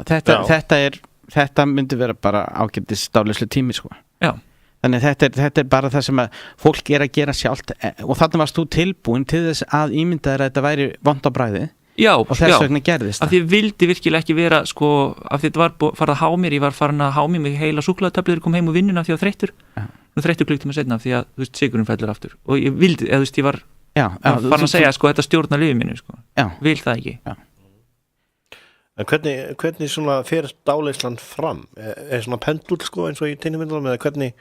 þetta myndi vera bara ágætis dálislega tími sko. Já. Þannig þetta er bara það sem að fólk er að gera sjálft, og þannig varst þú tilbúin til þess að ímynda þér að þetta væri vont á bragðið. Já, og þess vegna gerðist það. Af því ég vildi virkilega ekki vera sko, af því þetta var farið að há mér, ég var farin að há mér með heila súkkulaðitöflur, kom heim úr vinnuna af því að þreyttur. Nú þreyttur klukktíma seinna af því að þú veist sykurinn fellur aftur. Og ég vildi, eða þú veist, ég var farin að segja sko þetta stjórnar lífið mínu sko. Vil það ekki. Já. En hvernig svona fer dáleiðslan fram? Er svona pendul sko eins og í tinnumyndunum, eða hvernig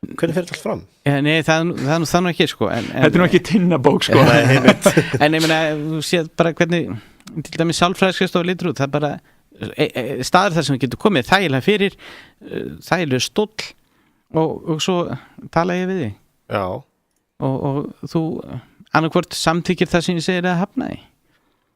fer þetta allt fram? Nei, það er nú ekki sko. Þetta er nú ekki tinnabók sko. En ég meina, þú séð bara hvernig til dæmis sálfræðiskrifstofa lítur út, það er bara staður þar sem getur komið þægilega fyrir, þægilega stóll og svo tala ég við þig. Já. Og þú annarkvort samþykir það sem ég segir að hafna því.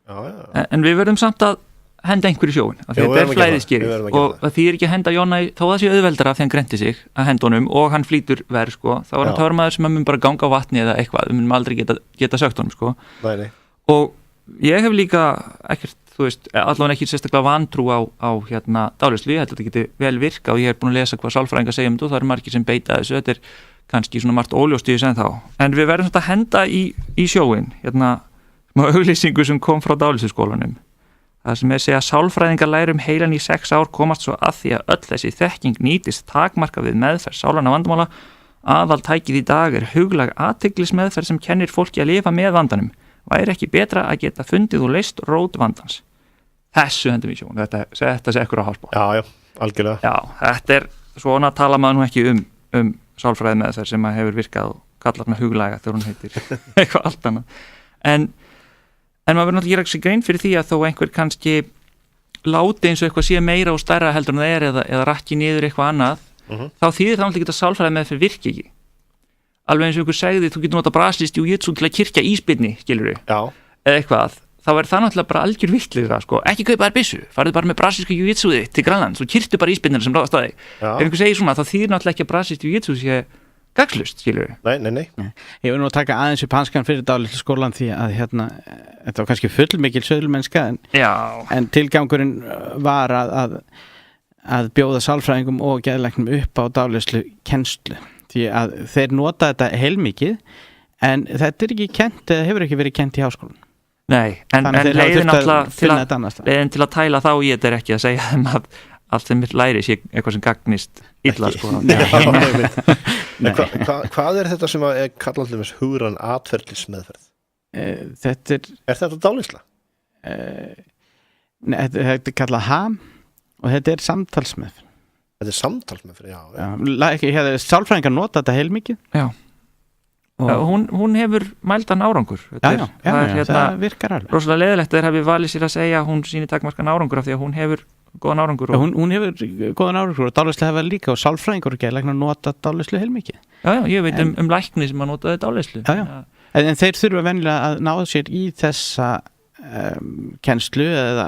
Já. En við verðum samt að henda einhverju sjóin, af því þetta er flæðiskeri og því er ekki að henda Jóna þó það sé auðveldara af því hann grenti sig að henda honum og hann flýtur verð sko, þá er hann törmaður sem að mun bara ganga á vatni eða eitthvað, við munum aldrei geta sögt honum sko. Nei. Og ég hef líka ekkert, þú veist, allavega ekki sérstaklega vantrú á dáleiðslu, ég held að þetta geti vel virka og ég er búin að lesa hvað sálfræðingar segja um þetta og það eru margir sem beita þessu, þetta er kannski svona margt óljóst í þessu ennþá, en við verðum svona að henda í sjóin, auglýsingu sem kom frá dáleiðsluskólanum. Það sem er segja að sálfræðingar lærum heilan í 6 ár komast svo að því að öll þessi þekking nýtist takmarka við meðferð sálarna vandamála. Aðaltækið í dag er huglæg athyglismeðferð sem kennir fólki að lifa með vandanum. Væri ekki betra að geta fundið og leyst rót vandans. Þessu hendum við sjón, þetta sé ekkur á hálsbá. Já, algjörlega. Já, þetta er svona tala maður nú ekki um sálfræði meðferð sem að hefur virkað og kallar með huglæga þegar hún heitir eitthvað allt annað. En maður verður náttúrulega að gera ekki grein fyrir því að þó einhver kannski láti eins og eitthvað sé meira og stærra heldur en það er eða rakki niður eitthvað annað, þá þýðir það náttúrulega ekki að sálfræði meðferð virki ekki. Alveg eins og einhver segði, þú getur notað brasilískt jiu-jitsu til að kyrkja ísbirni, skilurðu, eða eitthvað, þá er það náttúrulega bara algjör vittlegra, sko. Ekki kaupa þér byssu, farðu bara með brasilíska jiu-jitsuði til Grænlands og kyrktu bara ísbirnir sem ráðast að þig. Ef einhver segir svona, þá þýðir náttúrulega ekki að brasilískt jiu-jitsu sé gagslust, skilur við? Nei. Ég vil nú taka aðeins upp hanskan fyrir dáleiðsluskólan því að þetta var kannski fullmikil söðlmennska en tilgangurinn var að bjóða sálfræðingum og geðlæknum upp á dáleiðslukennslu því að þeir nota þetta heilmikið en þetta er ekki kennt eða hefur ekki verið kennt í háskólan. Nei, en leiðin til að tæla þá í þetta er ekki að segja þeim allt sem læri sé eitthvað sem gagnist illa sko. Hvað er þetta sem er kallað til þess hugræn atferlismeðferð? Þetta þetta dáleiðsla? Nei, þetta er kallað HAM og þetta er samtalsmeðferð. Þetta er samtalsmeðferð, já. Sálfræðingar nota þetta heilmikið. Já. Hún hefur mældan árangur. Það virkar alveg. Rosalega leiðilegt að þeir hafi valið sér að segja að hún sýni takmarkan árangur af því að hún hefur góðan árangur. Hún hefur góðan árangur og dáleiðsla hefur líka og sálfræðingar og geðlæknar nota dáleiðslu heilmikið. Já, ég veit um lækni sem að notaði dáleiðslu. Já. En þeir þurfa venjulega að náða sér í þessa kennslu eða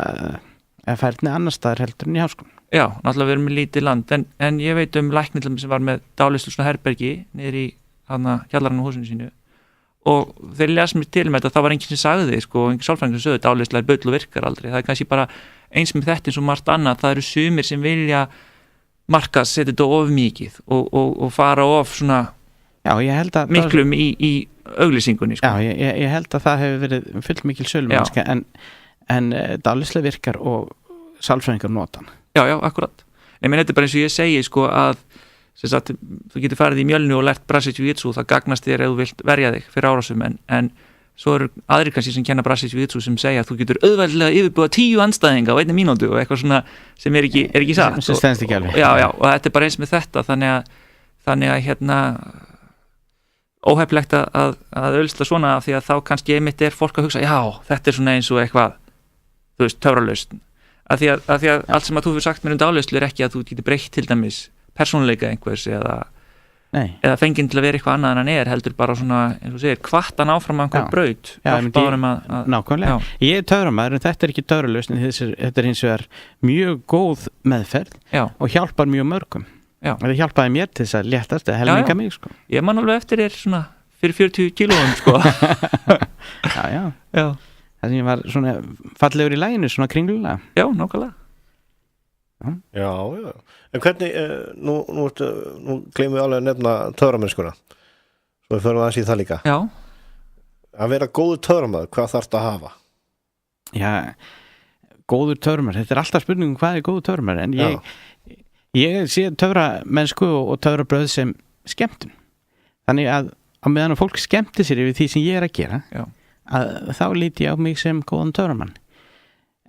færni annar staðar heldur en í háskólanum. Já, náttúrulega við erum með lítið land en ég veit lækni sem var með dáleiðslu svona herbergi niður í hjallarinn á húsinu sínu og þeir lesa mér til með þetta, það var enginn sem sagði enginn sálfræðingur sem sögðu dáleiðsla bull og virkar aldrei, það er kannski bara eins með þetta eins og margt annað, það eru sumir sem vilja markað setja þetta of mikið og fara of svona miklum í auglýsingunni Já, ég held að það hefur verið fullt mikil sölumennska en dáleiðsla virkar og sálfræðingar nota hann. Já, akkurat. Ég meina þetta er bara eins og ég segi að sagt, þú getur farið í mjölnu og lært Brazilian Jiu-Jitsu, það gagnast þér ef þú vilt verja þig fyrir árásum en svo eru aðrir kannski sem kenna Brazilian Jiu-Jitsu sem segja að þú getur auðveldlega yfirbúa 10 andstæðinga á 1 mínútu og eitthvað svona sem er ekki satt. Sem stendst ekki alveg. Já, og þetta er bara eins með þetta þannig að óheflegt að auðvitað svona af því að þá kannski einmitt er fólk að hugsa, já, þetta er svona eins og eitthvað, þú veist, töfralausn. Af því að allt sem að þú hefur sagt mér dáleiðslu er ekki að þú getur breytt til dæmis persónuleika einhvers eða fenginn til að vera eitthvað annað en hann er, heldur bara svona, eins og segir, hvattan áfram einhver braut. Nákvæmlega. Ég er töframaður en þetta er ekki töfralausn, þetta er hins vegar mjög góð meðferð og hjálpar mjög mörgum. Það hjálpaði mér til þess að léttast eða helminga mig Ég man alveg eftir þér svona fyrir 40 kílóum Já Það sem ég var svona fallegur í laginu svona kringlulega Já, nákvæmlega Já En hvernig, nú gleymum við alveg að nefna töframennskuna svo við förum aðeins í það líka Já Að vera góður töframaður, hvað þarf það að hafa? Já, góður töframaður, þetta er alltaf spurningum hvað er góður töframaður en ég sé töframennsku og töfrabröð sem skemmtun þannig að á meðan fólk skemmti sér yfir því sem ég er að gera að þá líti ég á mig sem góðan töframann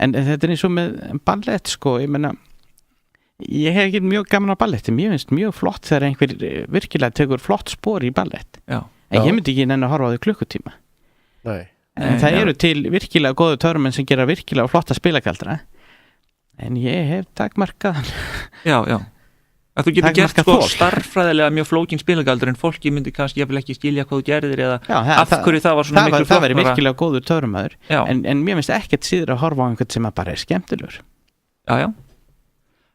en þetta er eins og með ballett ég meina ég hef ekki mjög gaman á balletti mér finnst mjög flott þegar einhver virkilega tekur flott spor í ballett en ég myndi ekki nenni að horfa á því klukkutíma en það eru til virkilega góðu töframenn sem gera virkilega flotta spilakaldra en ég hef takmarkað Já að þú getur gert starffræðilega mjög flókin spilagaldur en fólki myndi kannski ekki skilja hvað þú gerðir eða af hverju það var svona miklu flott það væri virkilega góður töframaður en mér finnst ekkert síður að horfa á einhvern sem bara er skemmtilegur Já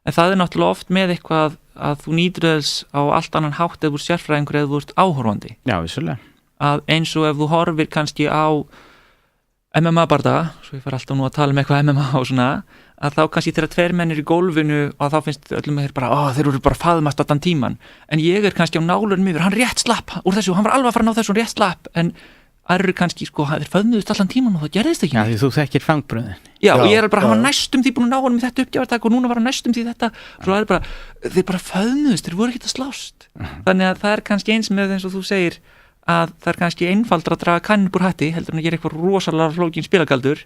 en það er náttúrulega oft með eitthvað að þú nýtur þess á allt annan hátt ef þú ert sérfræðingur eða þú ert áhorfandi Já, vissulega að eins og ef þú horfir kannski á MMA bardaga, svo ég fara alltaf nú að tala um eitthvað MMA og svona, að þá kannski þegar 2 menn í gólfinu og þá finnst öllum þeir bara, þeir eru bara faðmast allan tíman, en ég er kannski á nálunum yfir, hann rétt slapp úr þessu, hann var alveg að fara að ná þessu rétt slapp, en aðrir kannski, þeir faðmuðust allan tíman og það gerðist ekki. Já, því þú þekkir fangbröðin. Já, og ég er bara, hann var næstum því búin að ná honum í þetta uppgjafartak og núna var hann næstum því þetta, svo er bara, þeir bara faðmuðust, þeir voru ekki að slást. Þannig að það er kannski eins með eins og þú segir að það er kannski einfaldra að draga kannin úr hætti heldur en að gera eitthvað rosalega flókin spilagaldur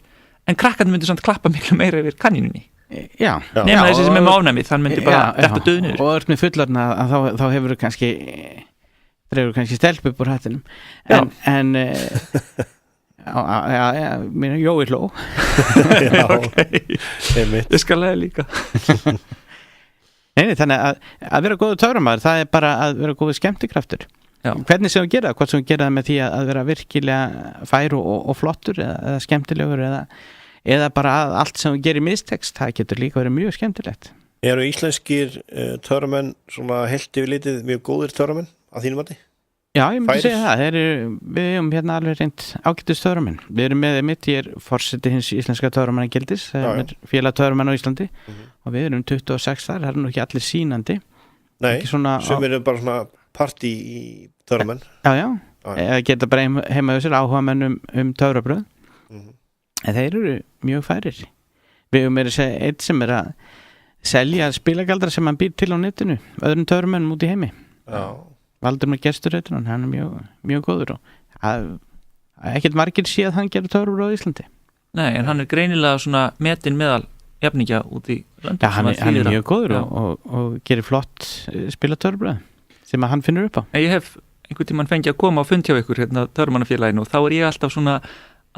en krakkarnir myndir samt klappa miklu meira yfir kanninunni nema þessi sem er með ofnæmið þann myndir bara þetta döðnur og öll með fullarna að þá hefur kannski dreifur kannski stelp upp úr hættinum en mér er Jói hló ég skal lega líka Nei, þannig að vera góður töframaður það er bara að vera góður skemmtikraftur hvernig sem við gera það, hvort sem við gera það með því að vera virkilega fær og flottur eða skemmtilegur eða bara allt sem við gerum mistekst, það getur líka verið mjög skemmtilegt. Eru íslenskir töframenn svona heilt yfir litið mjög góðir töframenn að þínum mati? Já, ég myndi segja það, við erum hérna alveg reynd ágætis töframenn. Við erum með mitt, ég er forseti hins íslenska töframannagildis, félag töframenn á Íslandi og við erum 26 þar, það er nú ekki allir sýnandi. Nei, sem eru bara svona partí í töframenn eða geta bara heima á sér áhuga menn um töfrabröð en þeir eru mjög færir við erum meira að segja eitt sem er að selja spilagaldra sem hann býr til á netinu öðrum töframönnum út í heimi. Valdur með gesturreitur, hann mjög, mjög góður og ekkert margir sé að hann gerir töfrabröð á Íslandi. Nei, en hann greinilega svona metin meðal jafningja út í landi. Já, hann er mjög góður og gerir flott spilatöfrabröð sem að hann finnur upp á. Ég hef einhvern tímann fengið að koma á fund hjá ykkur hérna töframannafélaginu og þá ég alltaf svona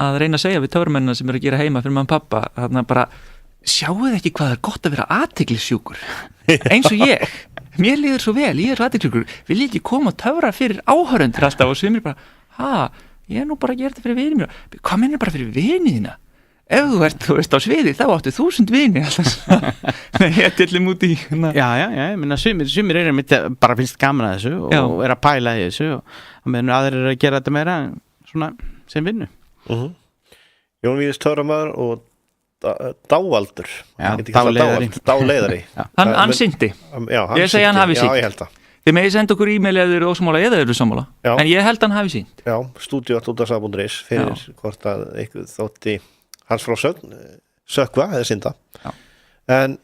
að reyna að segja við töframennina sem eru að gera heima fyrir mann pappa, þarna bara sjáuð ekki hvað gott að vera athyglisjúkur eins og ég. Mér líður svo vel, ég svo athyglisjúkur, vil ég ekki koma og töfra fyrir áhörundur alltaf og sumir bara, ég er nú bara að gera þetta fyrir vini mér. Hvað mennir bara fyrir vini þína? Ef þú ert á sviði þá áttu 1000 vini alltaf. Ég tillum út í Já, ég minna sumir eru mitt bara finnst gaman að þessu og er að pæla í þessu og meðan aðrir eru að gera þetta meira svona sem vinnu. Jón Víðis töframaður og Dávaldur Dáleiðari Hann synti. Ég segi hann hafi synt. Já, ég held það. Þið megið senda okkur e-mail eða eru ósammála eða eru sammála. En ég held hann hafi synt. Já, studio@útvarpsradio.is fyrir hvort að eitthvað þótti hans frá sökva eða synda. En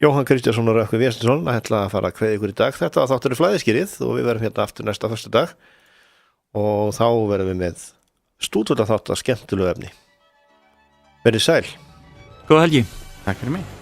Jóhann Kristjánsson og Rökkvi Vésteinsson ætla að fara að kveðja ykkur í dag. Þetta var þáttur Flæðiskýrið og við verðum hérna aftur næsta föstudag og þá verðum við með stúdvölda þátt að skemmtilegu efni. Verið sæl. Góða helgi. Takk fyrir mig.